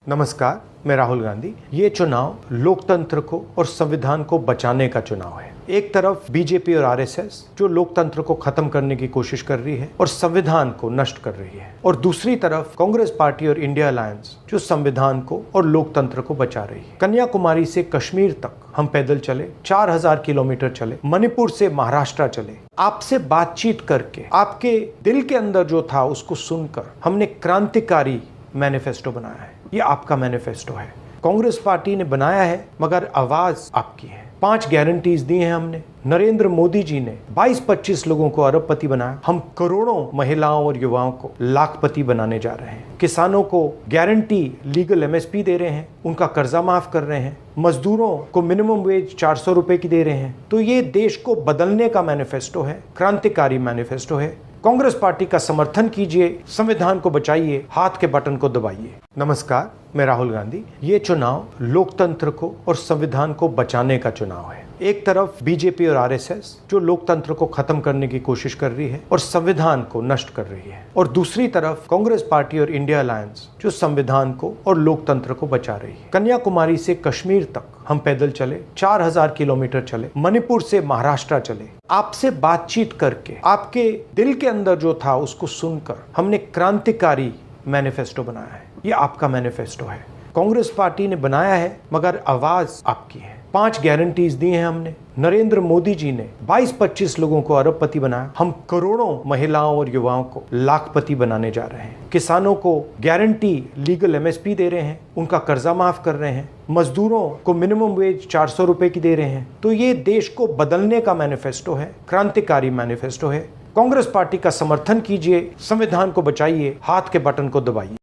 नमस्कार, मैं राहुल गांधी। ये चुनाव लोकतंत्र को और संविधान को बचाने का चुनाव है। एक तरफ बीजेपी और आरएसएस जो लोकतंत्र को खत्म करने की कोशिश कर रही है और संविधान को नष्ट कर रही है, और दूसरी तरफ कांग्रेस पार्टी और इंडिया अलायंस जो संविधान को और लोकतंत्र को बचा रही है। कन्याकुमारी से कश्मीर तक हम पैदल चले, 4000 किलोमीटर चले, मणिपुर से महाराष्ट्र चले, आपसे बातचीत करके आपके दिल के अंदर जो था उसको सुनकर हमने क्रांतिकारी मैनिफेस्टो बनाया है। ये आपका मैनिफेस्टो है। कांग्रेस पार्टी ने बनाया है मगर आवाज आपकी है। 5 गारंटीज दी हैं हमने। नरेंद्र मोदी जी ने 22-25 लोगों को अरबपति बनाया। हम करोड़ों महिलाओं और युवाओं को लाखपति बनाने जा रहे हैं। किसानों को गारंटी लीगल एमएसपी दे रहे हैं, उनका कर्जा माफ कर रहे हैं, मजदूरों को मिनिमम वेज 400 रुपए की दे रहे हैं। तो ये देश को बदलने का मैनिफेस्टो है, क्रांतिकारी मैनिफेस्टो है। कांग्रेस पार्टी का समर्थन कीजिए, संविधान को बचाइए, हाथ के बटन को दबाइए। नमस्कार, मैं राहुल गांधी। ये चुनाव लोकतंत्र को और संविधान को बचाने का चुनाव है। एक तरफ बीजेपी और आरएसएस जो लोकतंत्र को खत्म करने की कोशिश कर रही है और संविधान को नष्ट कर रही है, और दूसरी तरफ कांग्रेस पार्टी और इंडिया अलायंस जो संविधान को और लोकतंत्र को बचा रही है। कन्याकुमारी से कश्मीर तक हम पैदल चले, 4000 किलोमीटर चले, मणिपुर से महाराष्ट्र चले, आपसे बातचीत करके आपके दिल के अंदर जो था उसको सुनकर हमने क्रांतिकारी मैनिफेस्टो बनाया है। ये आपका मैनिफेस्टो है। कांग्रेस पार्टी ने बनाया है मगर आवाज आपकी है। 5 गारंटीज दी हैं हमने। नरेंद्र मोदी जी ने 22-25 लोगों को अरबपति बनाया। हम करोड़ों महिलाओं और युवाओं को लाखपति बनाने जा रहे हैं। किसानों को गारंटी लीगल एमएसपी दे रहे हैं, उनका कर्जा माफ कर रहे हैं, मजदूरों को मिनिमम वेज 400 रुपए की दे रहे हैं। तो ये देश को बदलने का मैनिफेस्टो है, क्रांतिकारी मैनिफेस्टो है। कांग्रेस पार्टी का समर्थन कीजिए, संविधान को बचाइए, हाथ के बटन को दबाइए।